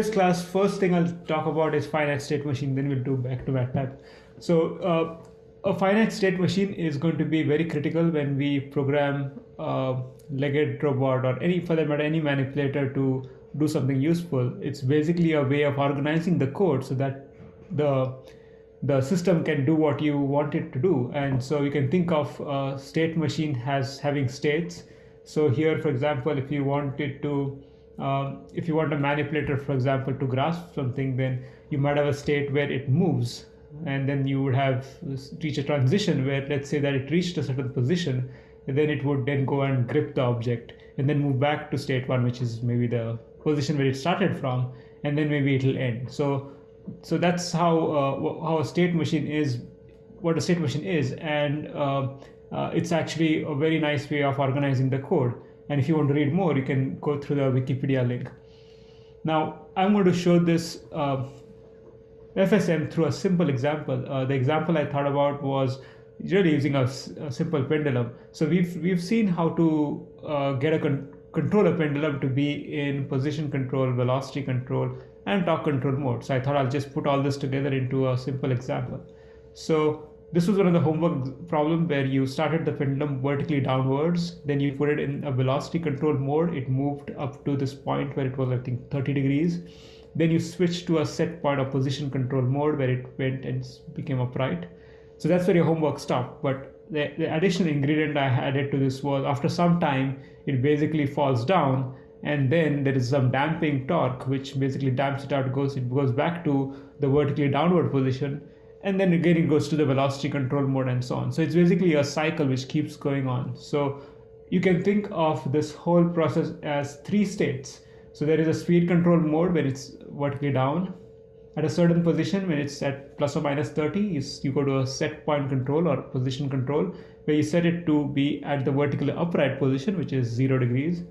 This class, first thing I'll talk about is finite state machine, then we'll do back to back type. So a finite state machine is going to be very critical when we program legged robot, or any, for that matter, any manipulator to do something useful. It's basically a way of organizing the code so that the the system can do what you want it to do. And so you can think of a state machine as having states. So here, for example, if you wanted to if you want a manipulator, for example, to grasp something, then you might have a state where it moves, and then you would have reach a transition where, let's say that it reached a certain position, and then it would then go and grip the object and then move back to state one, which is maybe the position where it started from, and then maybe it'll end. So that's how a state machine is, what a state machine is. And it's actually a very nice way of organizing the code. And if you want to read more, you can go through the Wikipedia link. Now, I'm going to show this FSM through a simple example. The example I thought about was really using a simple pendulum. So we've seen how to get a controller pendulum to be in position control, velocity control, and torque control mode. So I thought I'll just put all this together into a simple example. So this was one of the homework problem where you started the pendulum vertically downwards, then you put it in a velocity control mode. It moved up to this point where it was, I think, 30 degrees. Then you switched to a set point of position control mode where it went and became upright. So that's where your homework stopped. But the additional ingredient I added to this was, after some time, it basically falls down, and then there is some damping torque which basically damps it out. It goes back to the vertically downward position, and then again it goes to the velocity control mode, and so on. So it's basically a cycle which keeps going on. So you can think of this whole process as three states. So there is a speed control mode where it's vertically down. At a certain position, when it's at plus or minus 30, you go to a set point control or position control, where you set it to be at the vertically upright position, which is 0 degrees.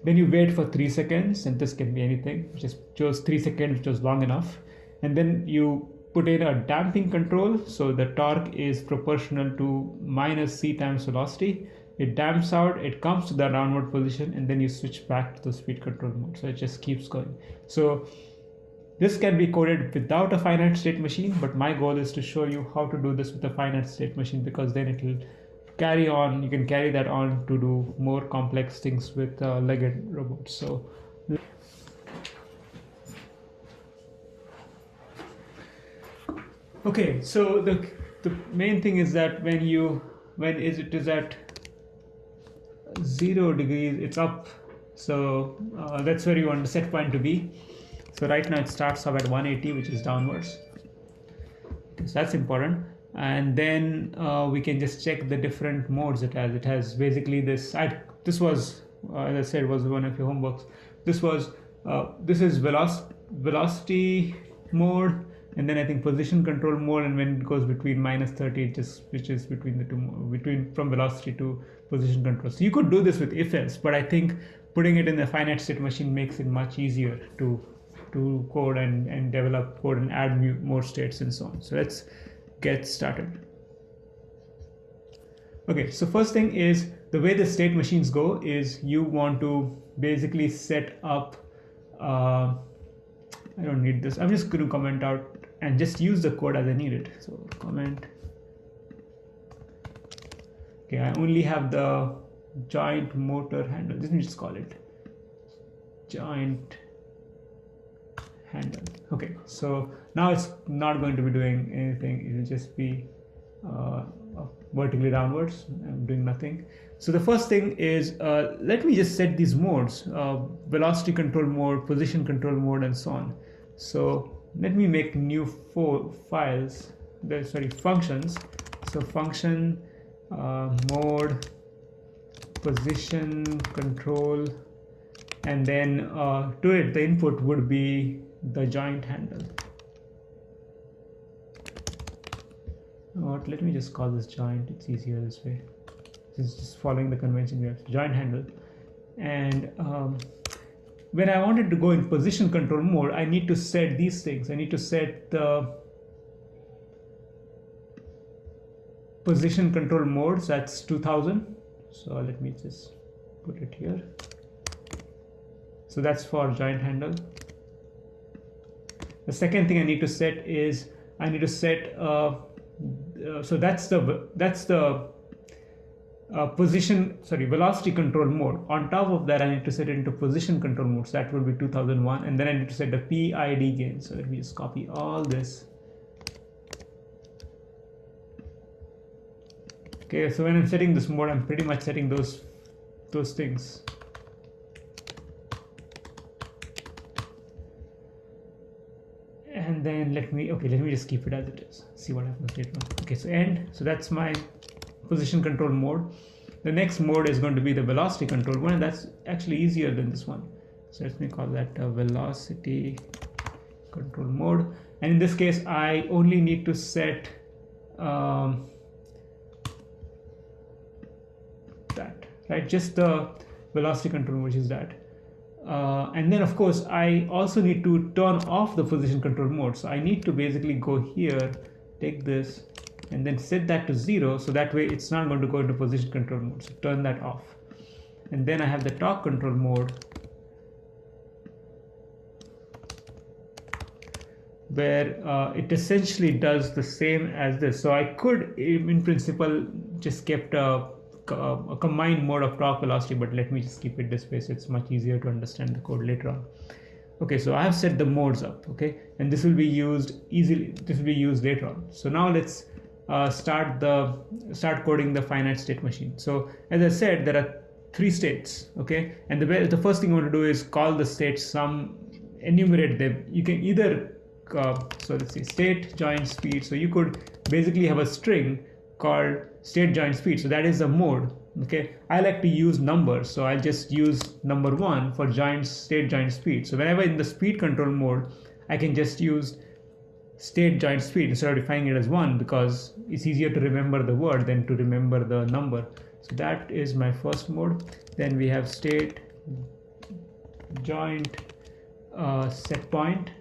Then you wait for 3 seconds, and this can be anything. Just chose 3 seconds, which was long enough. And then you put in a damping control, so the torque is proportional to minus c times velocity. It damps out, it comes to the downward position, and then you switch back to the speed control mode. So it just keeps going. So this can be coded without a finite state machine, but my goal is to show you how to do this with a finite state machine, because then it will carry on. You can carry that on to do more complex things with legged robots. So okay, so the main thing is that when it is at 0 degrees, it's up. So that's where you want the set point to be. So right now it starts off at 180, which is downwards. So that's important. And then we can just check the different modes it has. It has basically this. This was, as I said, was one of your homeworks. This is velocity mode, and then I think position control mode. And when it goes between minus 30, it just switches between the two, from velocity to position control. So you could do this with if-else, but I think putting it in the finite state machine makes it much easier to code and develop code and add more states and so on. So let's get started. Okay, so first thing is, the way the state machines go is you want to basically set up, I don't need this. I'm just going to comment out and just use the code as I need it. So comment. Okay, I only have the joint motor handle. Let me just call it joint handle. Okay, so now it's not going to be doing anything. It will just be vertically downwards. I'm doing nothing. So the first thing is, let me just set these modes, velocity control mode, position control mode, and so on. So let me make new functions. So function mode, position control, and then to it the input would be the joint handle. Let me just call this joint. It's easier this way. This is just following the convention. We have joint handle. And when I wanted to go in position control mode, I need to set these things. I need to set the position control modes. That's 2000. So let me just put it here. So that's for joint handle. The second thing I need to set is I need to set so that's the velocity control mode. On top of that, I need to set it into position control mode. So that will be 2001, and then I need to set the PID gain. So let me just copy all this. Okay, so when I'm setting this mode, I'm pretty much setting those things. And then let me just keep it as it is. See what happens later on. Okay, so end. So that's my position control mode. The next mode is going to be the velocity control one, and that's actually easier than this one. So let me call that velocity control mode. And in this case, I only need to set that, right? Just the velocity control, which is that. And then of course I also need to turn off the position control mode. So I need to basically go here, take this, and then set that to 0, so that way it's not going to go into position control mode. So turn that off. And then I have the torque control mode, where it essentially does the same as this. So I could in principle just kept a combined mode of torque velocity, but let me just keep it this way so it's much easier to understand the code later on. Okay, so I have set the modes up, okay, and this will be used later on. So now let's start coding the finite state machine. So as I said, there are 3 states, okay, and the first thing you want to do is call the states, enumerate them. You can either so let's see, state join speed. So you could basically have a string called state join speed. So that is the mode. Okay, I like to use numbers, so I'll just use number 1 for state join speed. So whenever in the speed control mode, I can just use state join speed instead of defining it as 1, because it's easier to remember the word than to remember the number. So that is my first mode. Then we have state joint set point.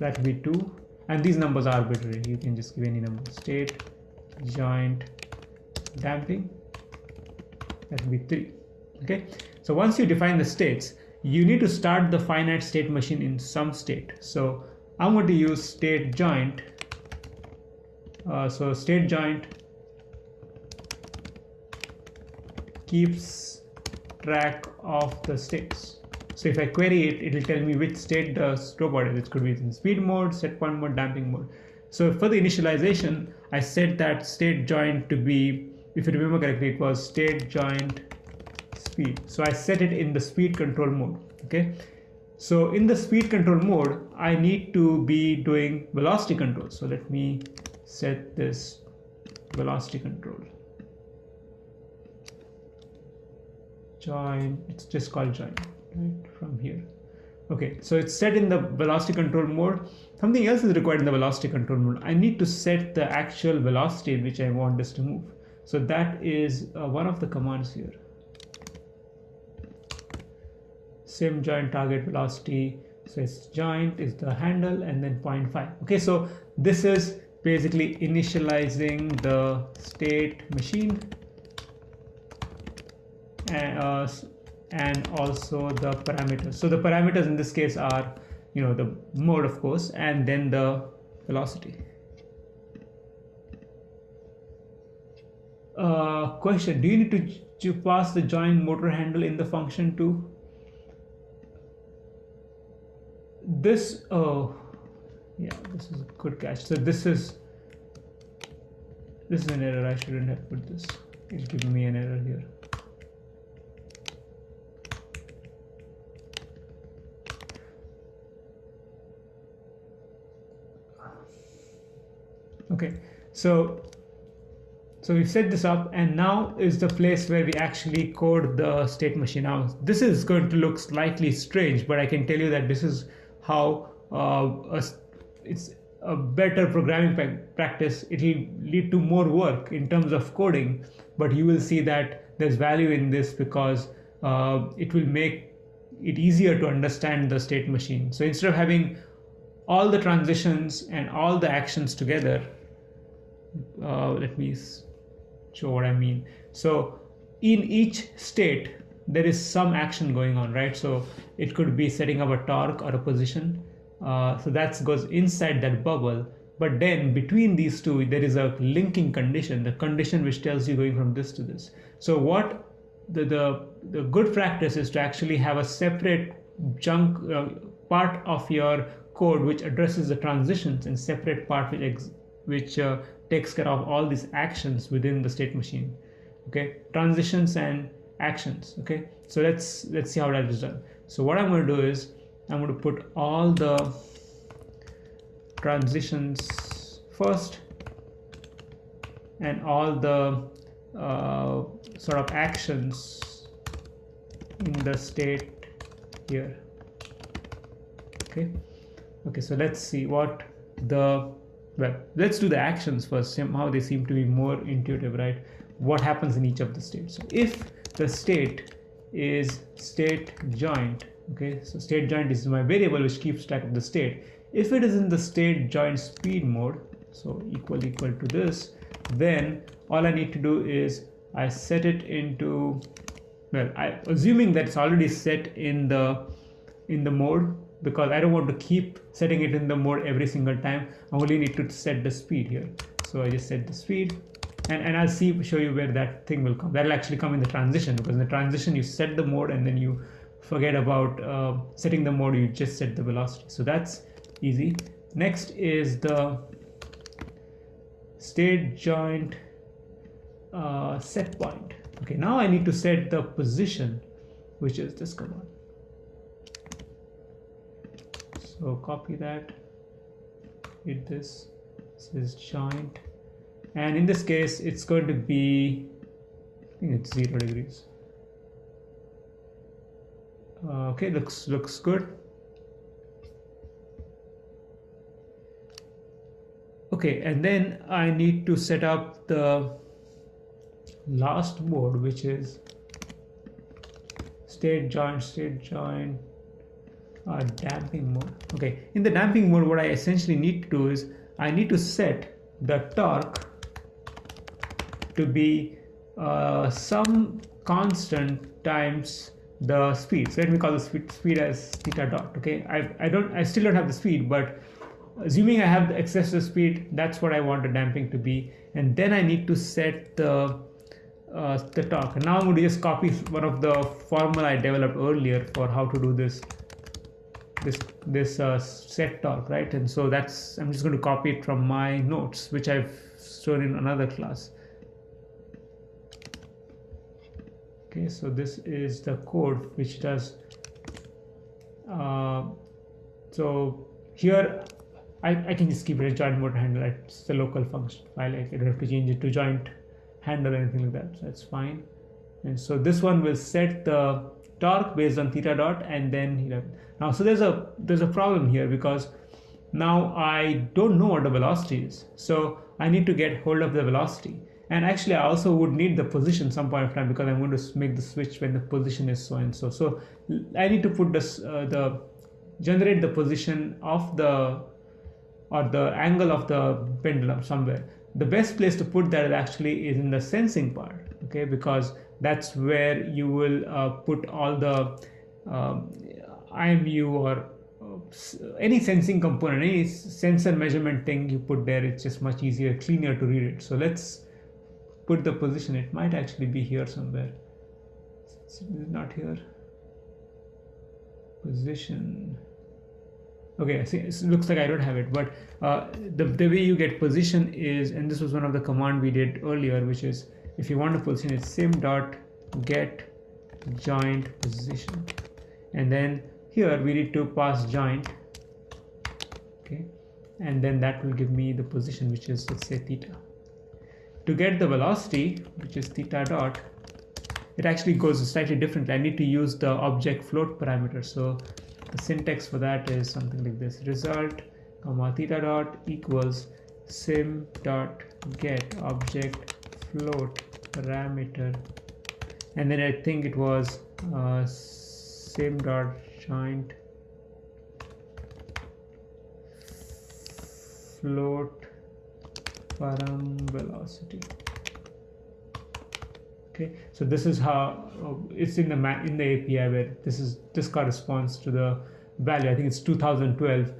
That will be 2, and these numbers are arbitrary. You can just give any number. State joint damping, that will be 3. Okay, so once you define the states, you need to start the finite state machine in some state. So I'm going to use state joint. So state joint keeps track of the states. So if I query it, it will tell me which state the robot is. It could be in speed mode, set point mode, damping mode. So for the initialization, I set that state joint to be, if you remember correctly, it was state joint speed. So I set it in the speed control mode. Okay. So in the speed control mode, I need to be doing velocity control. So let me set this velocity control. Join, it's just called join, right, from here. Okay, so it's set in the velocity control mode. Something else is required in the velocity control mode. I need to set the actual velocity which I want this to move. So that is one of the commands here. Sim joint target velocity. So it's joint is the handle and then 0.5. Okay, so this is basically initializing the state machine and also the parameters. So the parameters in this case are, the mode, of course, and then the velocity. Question: do you need to pass the joint motor handle in the function too? This, yeah, this is a good catch. So this is an error. I shouldn't have put this. It's giving me an error here. Okay, so we've set this up, and now is the place where we actually code the state machine. Now this is going to look slightly strange, but I can tell you that this is how it's a better programming practice. It will lead to more work in terms of coding, but you will see that there's value in this because it will make it easier to understand the state machine. So instead of having all the transitions and all the actions together, let me show what I mean. So in each state there is some action going on, right? So it could be setting up a torque or a position, So that goes inside that bubble. But then between these two, there is a linking condition, the condition which tells you going from this to this. So what the good practice is to actually have a separate chunk part of your code which addresses the transitions, and separate part which takes care of all these actions within the state machine. Okay, transitions and actions. Okay, so let's see how that is done. So what I'm going to do is I'm going to put all the transitions first and all the sort of actions in the state here. Okay, so let's see what let's do the actions first. Somehow they seem to be more intuitive, right? What happens in each of the states. So if the state is state joint, okay, so state joint is my variable which keeps track of the state. If it is in the state joint speed mode, so equal to this, then all I need to do is I set it into, well, assuming that it's already set in the mode, because I don't want to keep setting it in the mode every single time. I only need to set the speed here. So I just set the speed, and I'll show you where that thing will come. That'll actually come in the transition, because in the transition you set the mode and then you forget about setting the mode, you just set the velocity. So that's easy. Next is the state joint set point. Okay, now I need to set the position, which is this command. So copy that, hit this is joint, and in this case it's going to be, I think it's 0 degrees. Okay, looks good. Okay, and then I need to set up the last mode, which is state joint damping mode. Okay, in the damping mode, what I essentially need to do is I need to set the torque to be some constant times the speed. So let me call the speed as theta dot. Okay, I still don't have the speed, but assuming I have the excessive speed, that's what I want the damping to be. And then I need to set the torque. And now I'm going to just copy one of the formula I developed earlier for how to do this set torque, right? And so I'm just going to copy it from my notes, which I've stored in another class. Okay, so this is the code which does. So here I can just keep it a joint motor handle. It's the local function file. I don't have to change it to joint handle or anything like that. So that's fine. And so this one will set the torque based on theta dot, and then now so there's a problem here, because now I don't know what the velocity is. So I need to get hold of the velocity, and actually I also would need the position some point of time, because I'm going to make the switch when the position is so and so. So I need to put this generate the position of the angle of the pendulum somewhere. The best place to put that actually is in the sensing part, okay, because that's where you will put all the IMU or any sensing component, any sensor measurement thing you put there. It's just much easier, cleaner to read it. So let's put the position. It might actually be here somewhere. It's not here. Position. Okay, see, it looks like I don't have it, but the way you get position is, and this was one of the command we did earlier, which is, if you want a position, it's sim.get joint position, and then here we need to pass joint, okay, and then that will give me the position, which is, let's say, theta. To get the velocity, which is theta dot, it actually goes slightly differently. I need to use the object float parameter. So the syntax for that is something like this: result, comma, theta dot equals sim dot get object float parameter, and then I think it was sim dot joint float param velocity. Okay, so this is how it's in the API, where this corresponds to the value. I think it's 2012,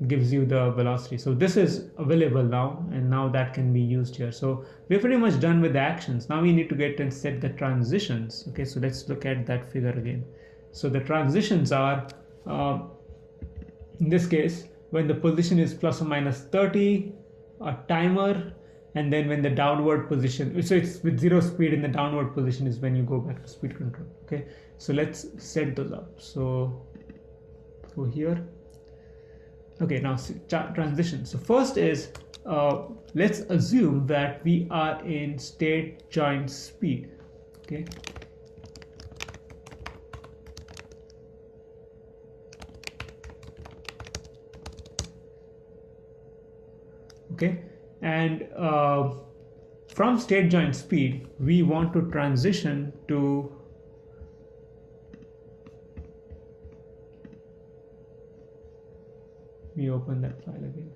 gives you the velocity. So this is available now, and now that can be used here. So we're pretty much done with the actions. Now we need to get and set the transitions. Okay, so let's look at that figure again. So the transitions are, in this case, when the position is plus or minus 30, a timer, and then when the downward position, so it's with 0 speed in the downward position is when you go back to speed control. Okay, so let's set those up. So go here. Okay, now transition. So first is, let's assume that we are in state joint speed. Okay. Okay, and from state joint speed, we want to transition to we open that file again.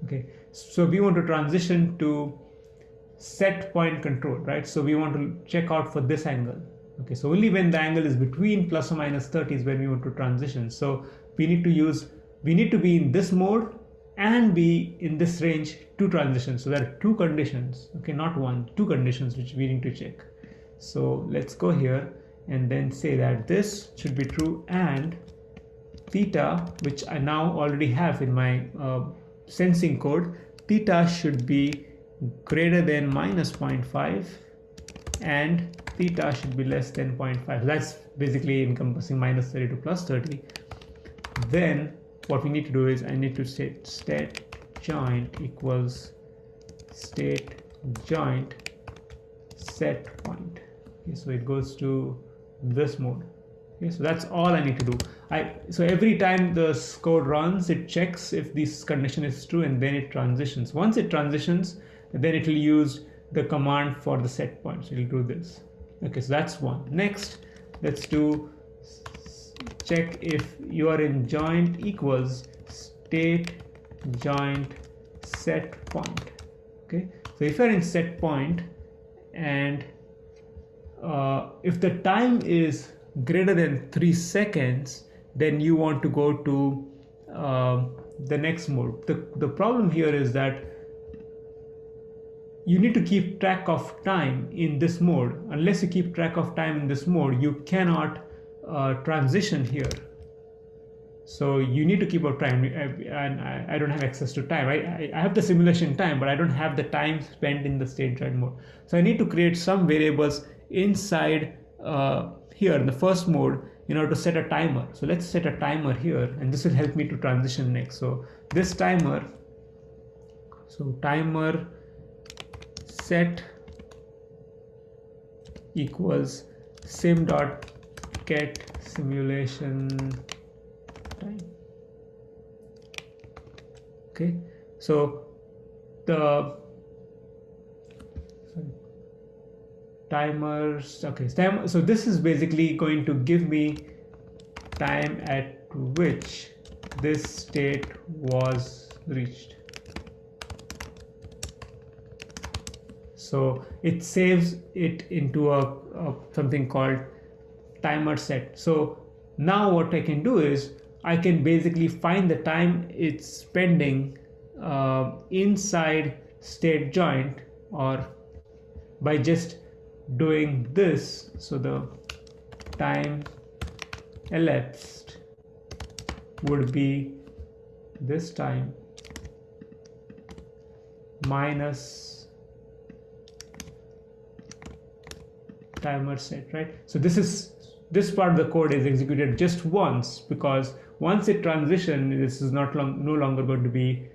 Okay, so we want to transition to set point control, right? So we want to check out for this angle. Okay, so only when the angle is between plus or minus 30 is when we want to transition. So we need to be in this mode and be in this range to transition. So there are two conditions, okay, not one, two conditions which we need to check. So let's go here and then say that this should be true, and theta, which I now already have in my sensing code, theta should be greater than minus 0.5 and theta should be less than 0.5. That's basically encompassing minus 30 to plus 30. Then what we need to do is I need to set state joint equals state joint set point. Okay, so it goes to this mode. Okay, so that's all I need to do. So every time this code runs, it checks if this condition is true and then it transitions. Once it transitions, then it will use the command for the set point. So it will do this. Okay, so that's one. Next, let's do check if you are in joint equals state joint set point. Okay, so if you're in set point and if the time is greater than 3 seconds, then you want to go to the next mode. The problem here is that you need to keep track of time in this mode. Unless you keep track of time in this mode, you cannot transition here. So you need to keep up time, and I don't have access to time. I have the simulation time, but I don't have the time spent in the state joint mode. So I need to create some variables inside here in the first mode in order to set a timer. So let's set a timer here, and this will help me to transition next. So this timer, so timer set equals sim.get simulation time. Okay, so the timers, okay, so this is basically going to give me time at which this state was reached. So it saves it into a something called timer set. So now what I can do is I can basically find the time it's spending inside state joint, or by just doing this. So the time elapsed would be this time minus timer set, right? So this part of the code is executed just once, because once it transitions, this is no longer going to be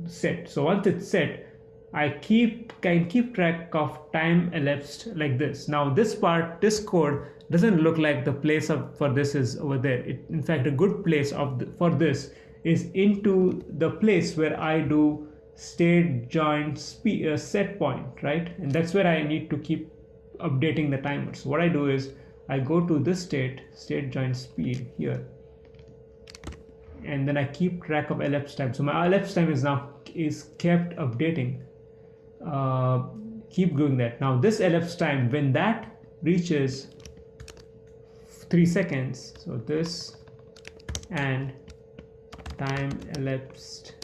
set. So once it's set, I can keep track of time elapsed like this. Now this code doesn't look like the place for this is over there. In fact, a good place for this is into the place where I do state joint set point, right? And that's where I need to keep updating the timer. So what I do is I go to this state joint speed here, and then I keep track of elapsed time. So my elapsed time is kept updating. Keep doing that. Now this elapsed time, when that reaches 3 seconds, so this and time elapsed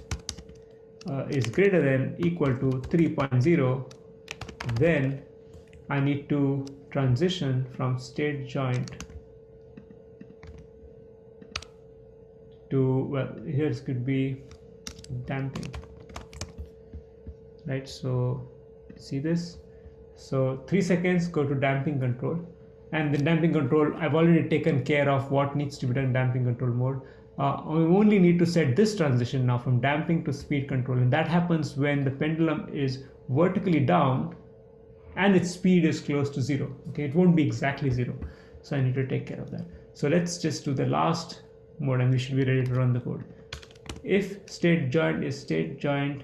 is greater than equal to 3.0, then I need to transition from state joint to, well, here it could be damping, right? So see this, so 3 seconds go to damping control, and the damping control, I've already taken care of what needs to be done in damping control mode. We only need to set this transition now from damping to speed control, and that happens when the pendulum is vertically down and its speed is close to 0. Okay, it won't be exactly 0, so I need to take care of that. So let's just do the last mode and we should be ready to run the code. If state joint is state joint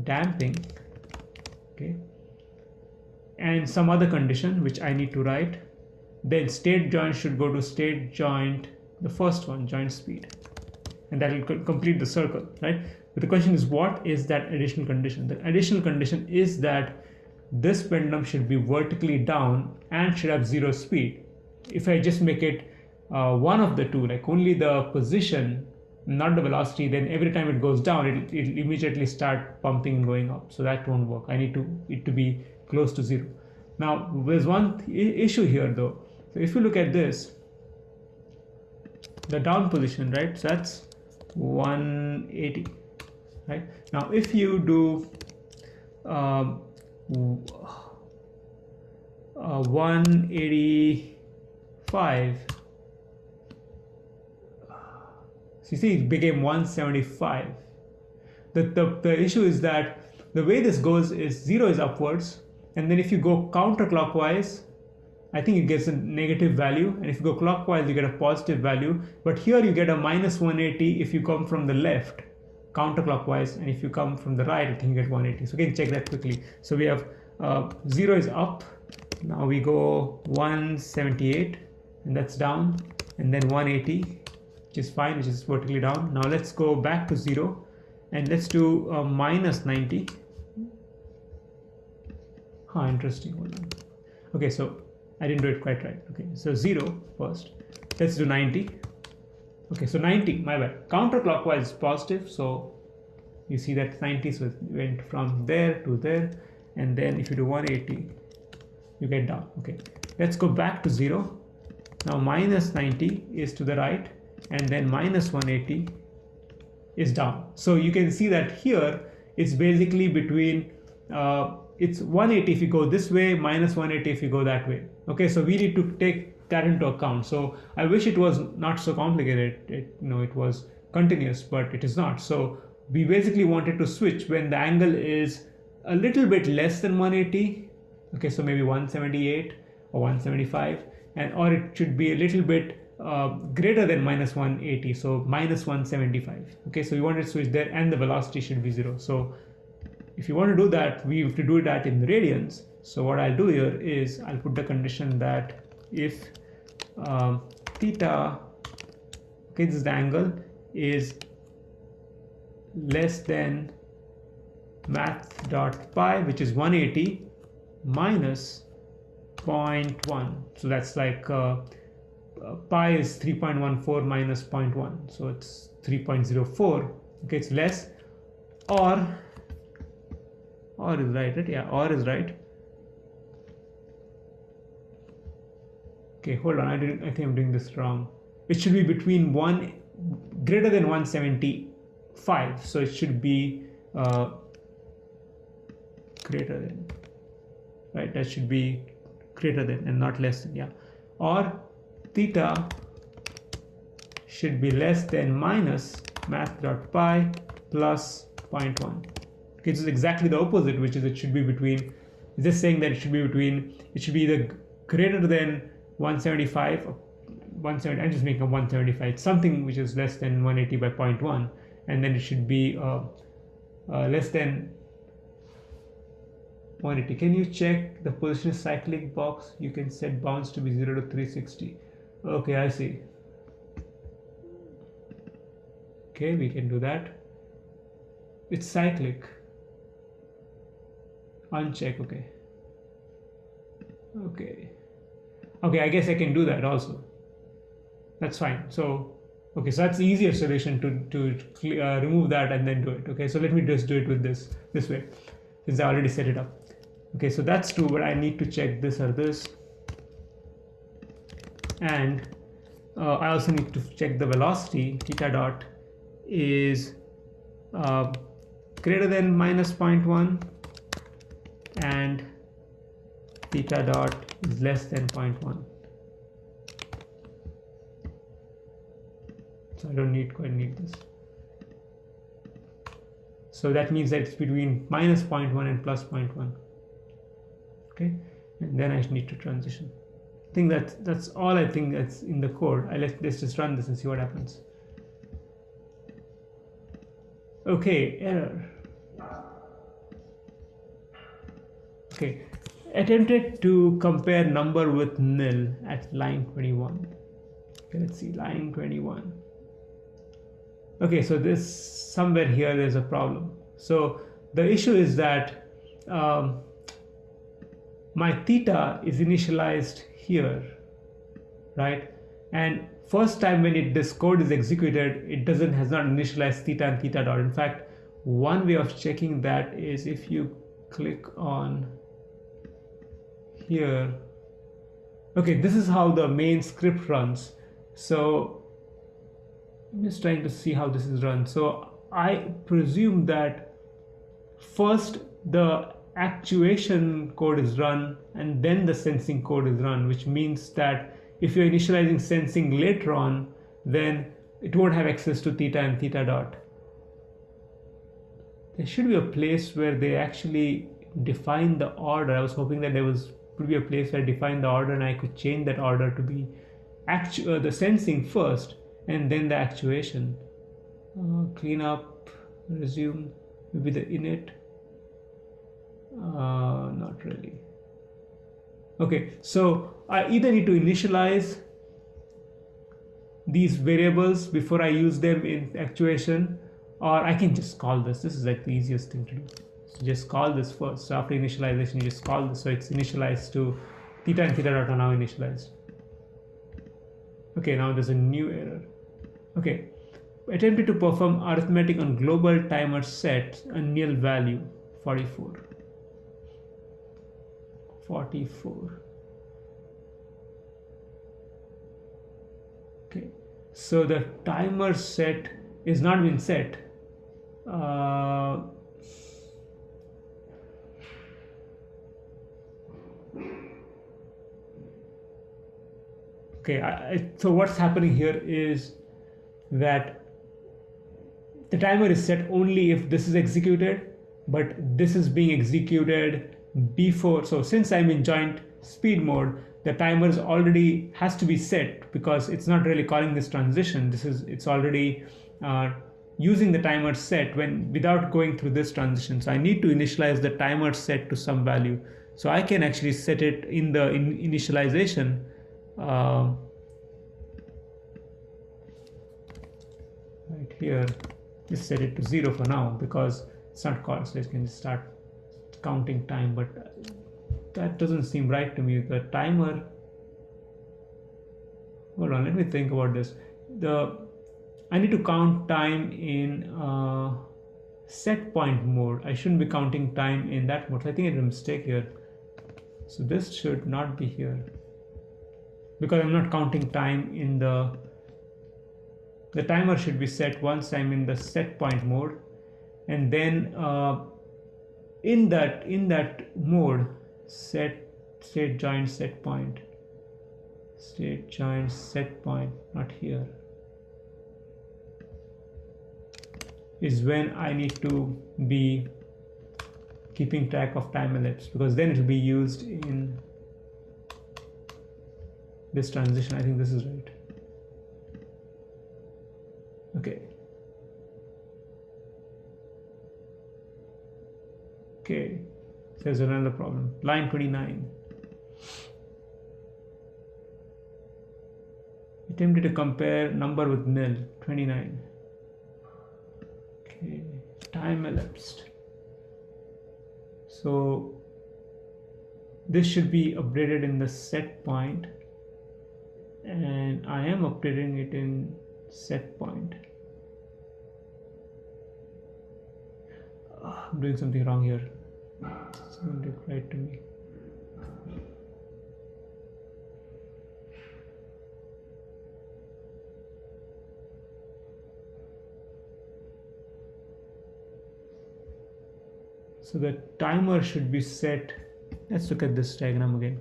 damping, okay, and some other condition which I need to write, then state joint should go to state joint, the first one, joint speed, and that will complete the circle, right? But the question is, what is that additional condition? The additional condition is that this pendulum should be vertically down and should have 0 speed. If I just make it one of the two, like only the position, not the velocity, then every time it goes down, it'll immediately start pumping and going up. So that won't work. I need it to be close to 0. Now, there's one issue here though. So if you look at this, the down position, right? So that's 180, right? Now, if you do 185, so you see it became 175. The issue is that the way this goes is 0 is upwards, and then if you go counterclockwise, I think it gets a negative value, and if you go clockwise you get a positive value. But here you get a minus 180 if you come from the left counterclockwise, and if you come from the right, I think you get 180. So again, check that quickly. So we have 0 is up, now we go 178, and that's down, and then 180, which is fine, which is vertically down. Now let's go back to 0, and let's do minus 90. Interesting. Hold on. Okay, so I didn't do it quite right. Okay, so 0 first. Let's do 90. Okay, so 90, my bad. Counterclockwise is positive, so you see that 90, so it went from there to there, and then if you do 180, you get down. Okay, let's go back to 0. Now minus 90 is to the right, and then minus 180 is down. So you can see that here it's basically between it's 180 if you go this way, minus 180 if you go that way. Okay, so we need to take that into account. So I wish it was not so complicated. It was continuous, but it is not. So we basically wanted to switch when the angle is a little bit less than 180. Okay, so maybe 178 or 175, or it should be a little bit greater than minus 180, so minus 175. Okay, so we wanted to switch there, and the velocity should be 0. So if you want to do that, we have to do that in radians. So what I'll do here is I'll put the condition that if theta, okay, this is the angle, is less than math.pi, which is 180 minus 0.1. So that's like pi is 3.14 minus 0.1. So it's 3.04. Okay, it's less, or is right, right? Yeah, or is right. Okay, hold on. I think I'm doing this wrong. It should be between greater than 175. So it should be greater than, right? That should be greater than and not less than. Yeah, or theta should be less than minus math.pi plus 0.1. Okay, this is exactly the opposite, which is it should be between. It's just saying that it should be between. It should be either greater than 175 or 170. I'm just making a 175. It's something which is less than 180 by 0.1, and then it should be less than 180. Can you check the position cyclic box? You can set bounds to be 0 to 360. Okay, I see. Okay, we can do that. It's cyclic. Uncheck. Okay. Okay, I guess I can do that also. That's fine. So Okay, so that's the easier solution to remove that and then do it. Okay, so let me just do it with this way, since I already set it up. Okay, so that's true, but I need to check this or this, and I also need to check the velocity. Theta dot is greater than minus 0.1 and theta dot is less than 0.1. So I don't quite need this. So that means that it's between minus 0.1 and plus 0.1. Okay, and then I need to transition. I think that's all I think that's in the code. Let's just run this and see what happens. Okay, error. Okay, attempted to compare number with nil at line 21. Okay, let's see, line 21. Okay, so this somewhere here there's a problem. So the issue is that my theta is initialized here, right? And first time when this code is executed, it has not initialized theta and theta dot. In fact, one way of checking that is if you click on here. Okay, this is how the main script runs. So I'm just trying to see how this is run. So I presume that first the actuation code is run and then the sensing code is run, which means that if you're initializing sensing later on, then it won't have access to theta and theta dot. There should be a place where they actually define the order. I was hoping that there would be a place where I define the order and I could change that order to be the sensing first and then the actuation. Clean up, resume, maybe the init. Not really. Okay, so I either need to initialize these variables before I use them in actuation, or I can just call this. This is like the easiest thing to do. So just call this first. So after initialization, you just call this. So it's initialized to theta and theta dot are now initialized. Okay, now there's a new error. Okay, attempted to perform arithmetic on global timer set a nil value 44. Okay, so the timer set is not been set. Okay, so what's happening here is that the timer is set only if this is executed, but this is being executed before. So since I'm in joint speed mode, the timer already has to be set because it's not really calling this transition. It's already using the timer set without going through this transition. So I need to initialize the timer set to some value. So I can actually set it in the initialization. Right here, just set it to 0 for now because it's not called, so you can start counting time, but that doesn't seem right to me. The timer, hold on, let me think about this. I need to count time in set point mode. I shouldn't be counting time in that mode. So I think it's a mistake here. So this should not be here because I'm not counting time in the timer should be set once I'm in the set point mode, and then in that mode state joint set point, not here, is when I need to be keeping track of time elapsed, because then it will be used in this transition. I think this is right. Okay. Okay, there's another problem. Line 29. Attempted to compare number with nil, 29. Okay, time elapsed. So this should be updated in the set point, and I am updating it in set point. I'm doing something wrong here. Someone replied to me. So the timer should be set. Let's look at this diagram again.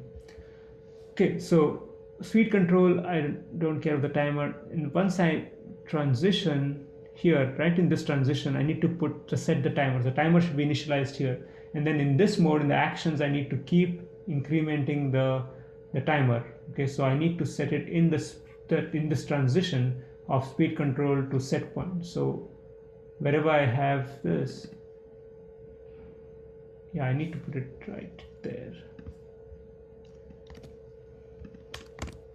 Okay, so speed control, I don't care of the timer. And once I transition here, right in this transition, I need to set the timer. The timer should be initialized here. And then in this mode, in the actions, I need to keep incrementing the timer. Okay, so I need to set it in this transition of speed control to set point. So wherever I have this, yeah, I need to put it right there.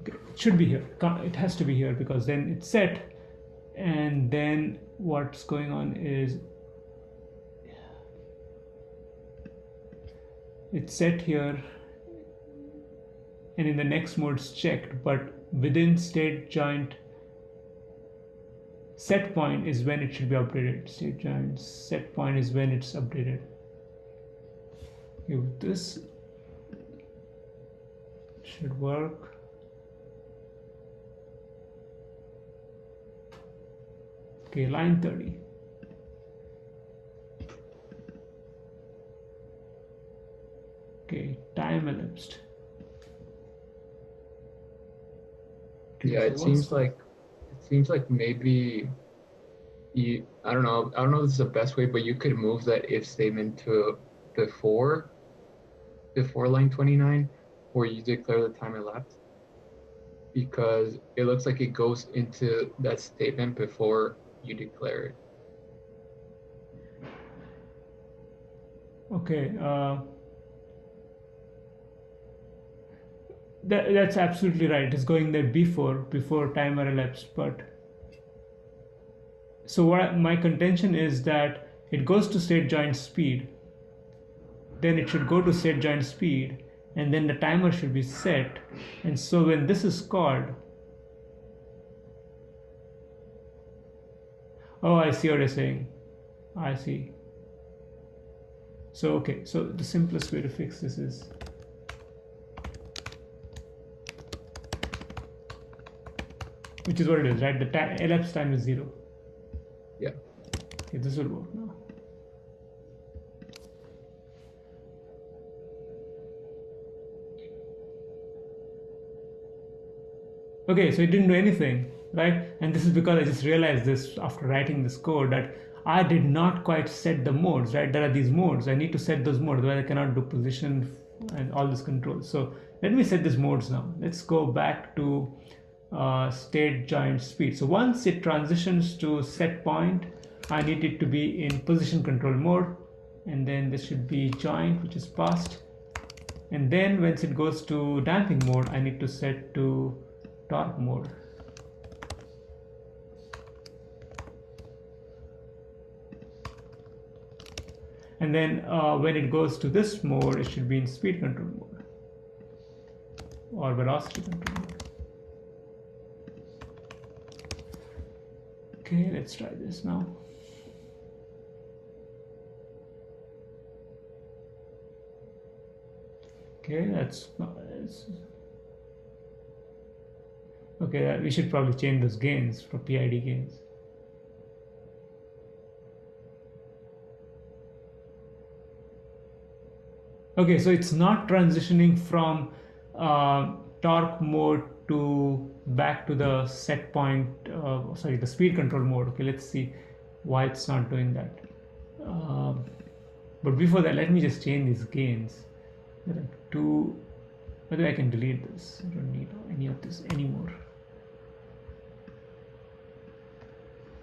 Okay, it should be here. It has to be here because then it's set, and then what's going on is it's set here, and in the next mode it's checked, but within state joint set point is when it should be updated. State joint set point is when it's updated. If this should work. Okay, line 30. Okay, time elapsed. Yeah, it seems like maybe I don't know if this is the best way, but you could move that if statement to before line 29, where you declare the time elapsed, because it looks like it goes into that statement before you declare it. Okay, that's absolutely right. It's going there before timer elapsed. But so my contention is that it goes to state joint speed, then it should go to state joint speed, and then the timer should be set. And so when this is called, oh, I see what you're saying. I see. So okay, so the simplest way to fix this is which is what it is, right? The elapsed time is 0. Yeah. Okay, this will work now. Okay, so it didn't do anything, right? And this is because I just realized this after writing this code, that I did not quite set the modes, right? There are these modes. I need to set those modes, otherwise I cannot do position and all this control. So let me set these modes now. Let's go back to state joint speed. So once it transitions to set point, I need it to be in position control mode, and then this should be joint, which is passed. And then once it goes to damping mode, I need to set to torque mode. And then when it goes to this mode, it should be in speed control mode or velocity control mode. Okay, let's try this now. Okay, that's okay. We should probably change those gains for PID gains. Okay, so it's not transitioning from torque mode to back to the set point, sorry, the speed control mode. Okay, let's see why it's not doing that. But before that, let me just change these gains. Whether I can delete this. I don't need any of this anymore.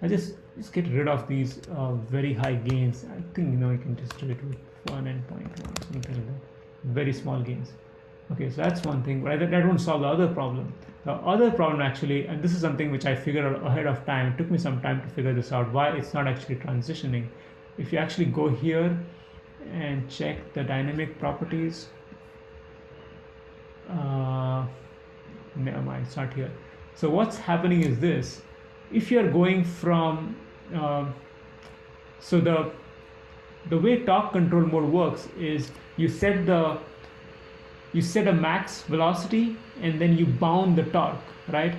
I just get rid of these very high gains. I think you can just do it with 1 and 0.1, something like that. Very small gains. Okay, so that's one thing, but that won't solve the other problem. The other problem actually, and this is something which I figured out ahead of time, it took me some time to figure this out, why it's not actually transitioning. If you actually go here and check the dynamic properties, never mind, it's not here. So what's happening is this, if you're going from uh, so the way torque control mode works is you set a max velocity and then you bound the torque, right?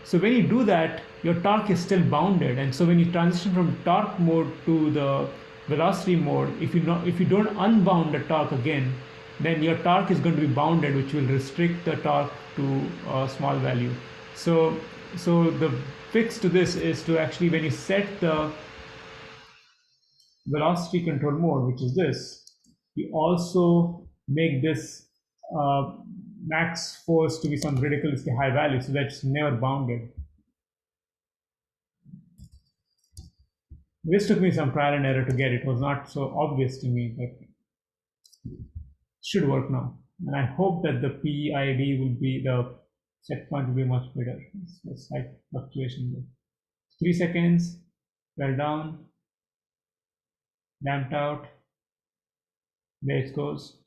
So when you do that, your torque is still bounded, and so when you transition from torque mode to the velocity mode, if you don't unbound the torque again, then your torque is going to be bounded, which will restrict the torque to a small value. So the fix to this is to actually, when you set the velocity control mode, which is this, you also make this uh, max force to be some ridiculously high value, so that's never bounded. This took me some trial and error to get. It was not so obvious to me, but it should work now. And I hope that the PID will be, the set point will be much better. It's like fluctuation there. 3 seconds, well down, damped out, there it goes.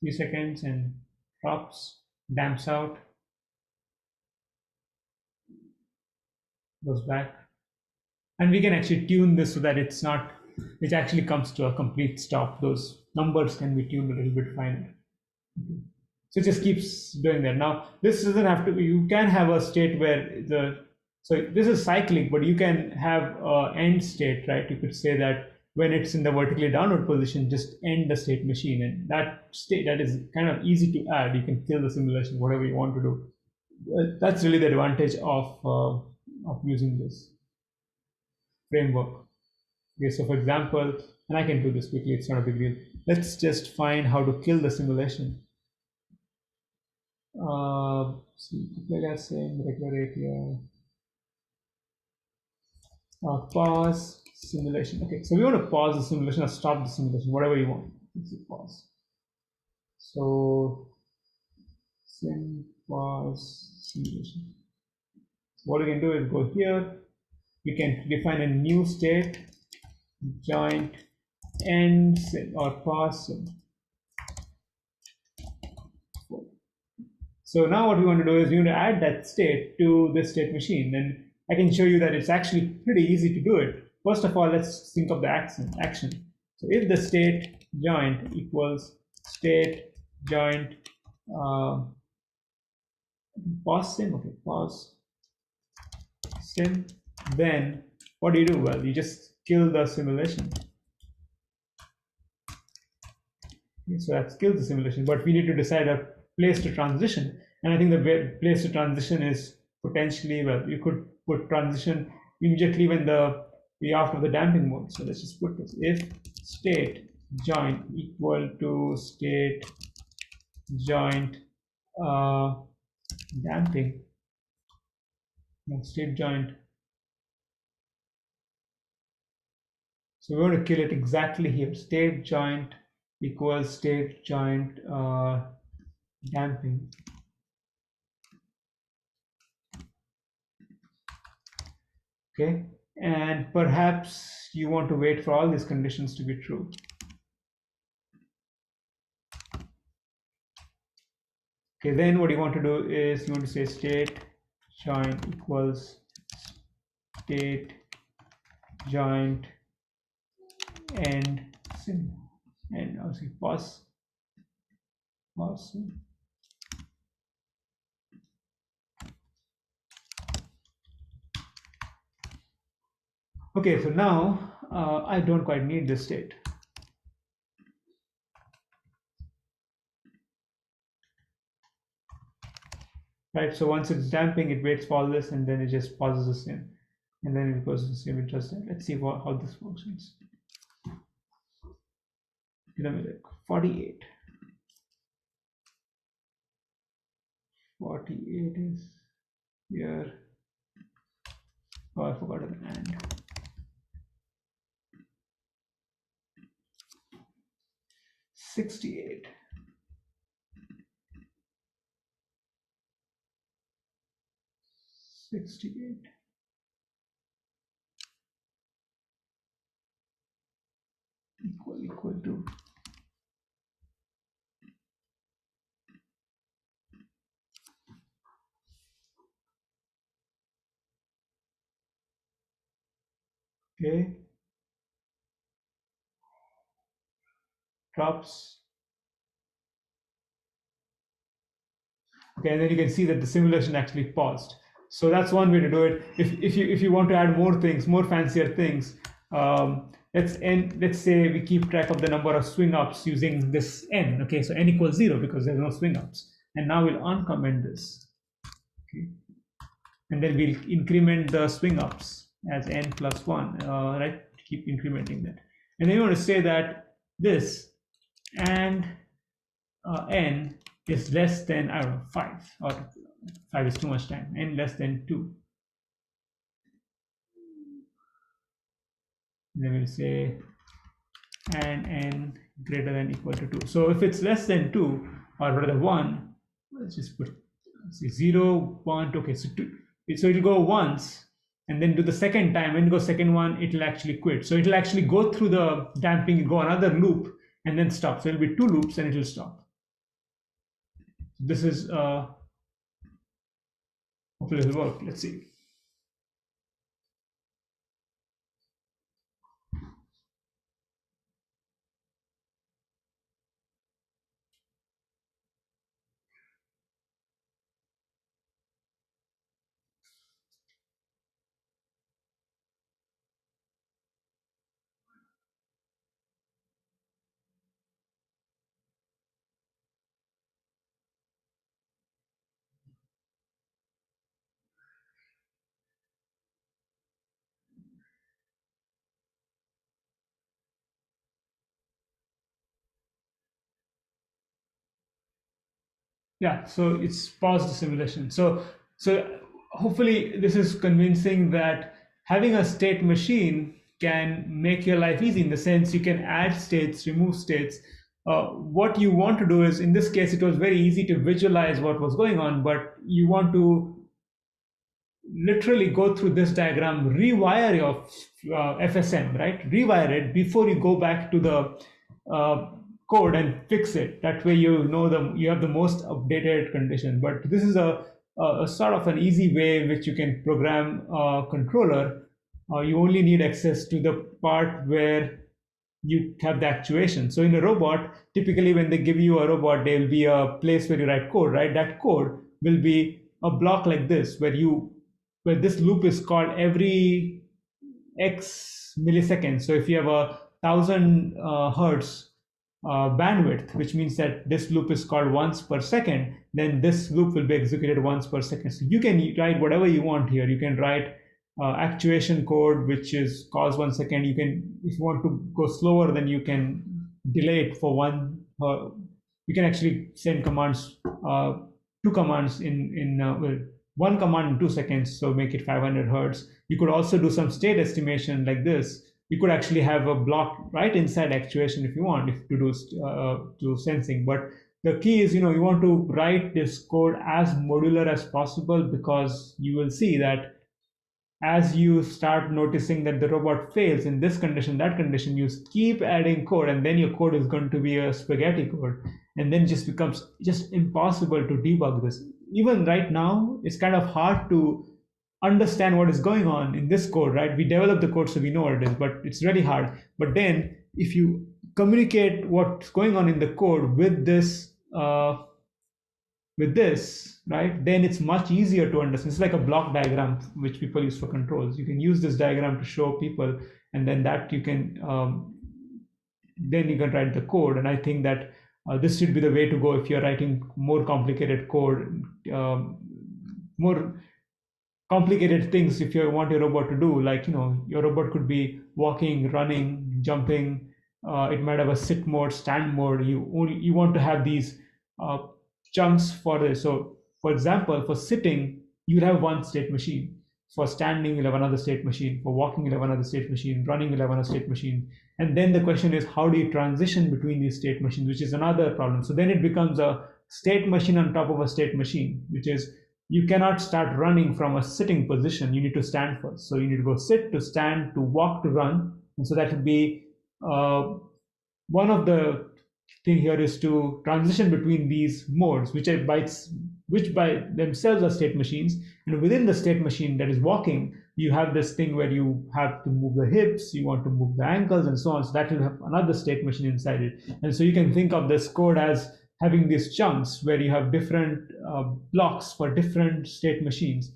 3 seconds and drops, damps out, goes back. And we can actually tune this so that it actually comes to a complete stop. Those numbers can be tuned a little bit finer. So it just keeps doing that. Now, this doesn't have to be, you can have a state where so this is cyclic, but you can have an end state, right? You could say that when it's in the vertically downward position, just end the state machine. And that state, that is kind of easy to add. You can kill the simulation, whatever you want to do. That's really the advantage of using this framework. Okay, so for example, and I can do this quickly, it's not a big deal. Let's just find how to kill the simulation. See, CoppeliaSim, regular API, pause simulation. Okay, so we want to pause the simulation or stop the simulation, whatever you want. Let's pause. So sim pause simulation. So what we can do is go here. We can define a new state, joint end sim or pause sim. So now what we want to do is we want to add that state to this state machine. And I can show you that it's actually pretty easy to do it. First of all, let's think of the action. So if the state joint equals state joint pause sim, okay, pause sim, then what do? Well, you just kill the simulation. Okay, so that kills the simulation, but we need to decide a place to transition. And I think the place to transition is potentially, well, you could put transition immediately when we after the damping mode. So let's just put this: if state joint equal to state joint uh, damping, no, state joint. So we want to kill it exactly here. State joint equals state joint damping. Okay, and perhaps you want to wait for all these conditions to be true. Okay, then what you want to do is you want to say state joint equals state joint end sim, and obviously pause sim. Okay, so now I don't quite need this state. Right, so once it's damping, it waits for all this and then it just pauses the sim, and then it goes to the sim. It does that. Let's see how this works. Give me like 48. 48 is here. Oh, I forgot an and. 68. 68. Equal to Okay, drops. Okay, and then you can see that the simulation actually paused. So that's one way to do it. If you want to add more things, more fancier things, let's say we keep track of the number of swing ups using this n. Okay, so n equals 0 because there's no swing ups. And now we'll uncomment this. Okay, and then we'll increment the swing ups as n plus 1, right? Keep incrementing that. And then you want to say that this and n is less than, I don't know, 5, or 5 is too much time, n less than 2. And then we'll say and n greater than equal to 2. So if it's less than 2, or rather 1, let's just put, let's see, 0, 1, okay, so 2. So it'll go once, and then do the second time. When it goes second one, it'll actually quit. So it'll actually go through the damping, go another loop, and then stop. So it'll be 2 loops, and it'll stop. This is, hopefully it'll work. Let's see. Yeah, so it's paused the simulation. So hopefully this is convincing that having a state machine can make your life easy, in the sense you can add states, remove states. What you want to do is, in this case, it was very easy to visualize what was going on, but you want to literally go through this diagram, rewire your FSM, right? Rewire it before you go back to the code and fix it. That way, you have the most updated condition. But this is a sort of an easy way in which you can program a controller. You only need access to the part where you have the actuation. So in a robot, typically when they give you a robot, there will be a place where you write code, right? That code will be a block like this, where this loop is called every X milliseconds. So if you have 1,000 hertz bandwidth, which means that this loop is called once per second, then this loop will be executed once per second. So you can write whatever you want here. You can write actuation code, which is calls 1 second. You can, if you want to go slower, then you can delay it for one. You can actually send commands, two commands well, one command in 2 seconds, so make it 500 hertz. You could also do some state estimation like this. You could actually have a block right inside actuation if you want, if to do sensing. But the key is, you want to write this code as modular as possible, because you will see that as you start noticing that the robot fails in this condition, that condition, you keep adding code, and then your code is going to be a spaghetti code, and then just becomes just impossible to debug this. Even right now, it's kind of hard to understand what is going on in this code, right? We develop the code so we know what it is, but it's really hard. But then if you communicate what's going on in the code with this, right, then it's much easier to understand. It's like a block diagram which people use for controls. You can use this diagram to show people, and then that you can then you can write the code. And I think that this should be the way to go if you're writing more complicated code, more complicated things. If you want your robot to do, like, your robot could be walking, running, jumping. It might have a sit mode, stand mode. You want to have these chunks for this. So for example, for sitting, you'll have one state machine. For standing, you'll have another state machine. For walking, you'll have another state machine. Running, you'll have another state machine. And then the question is, how do you transition between these state machines, which is another problem. So then it becomes a state machine on top of a state machine, which is, you cannot start running from a sitting position. You need to stand first. So you need to go sit, to stand, to walk, to run. And so that would be one of the thing here is to transition between these modes, which which by themselves are state machines. And within the state machine that is walking, you have this thing where you have to move the hips, you want to move the ankles, and so on. So that will have another state machine inside it. And so you can think of this code as having these chunks where you have different blocks for different state machines.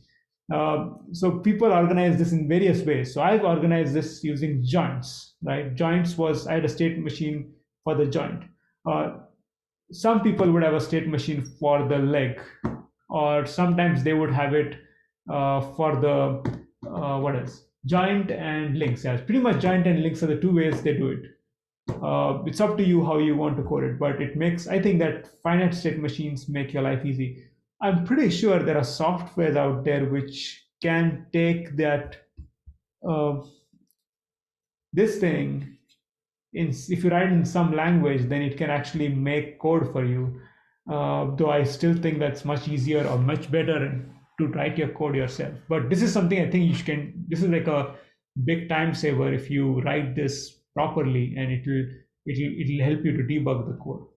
So people organize this in various ways. So I've organized this using joints, right? Joints was, I had a state machine for the joint. Uh, some people would have a state machine for the leg, or sometimes they would have it for the what else? Joint and links. Yeah, pretty much joint and links are the two ways they do it. It's up to you how you want to code it, but it makes, I think that finite state machines make your life easy. I'm pretty sure there are softwares out there which can take that uh, this thing in, if you write in some language, then it can actually make code for you. Though I still think that's much easier or much better to write your code yourself. But this is something I think you can. This is like a big time saver if you write this properly, and it'll help you to debug the code.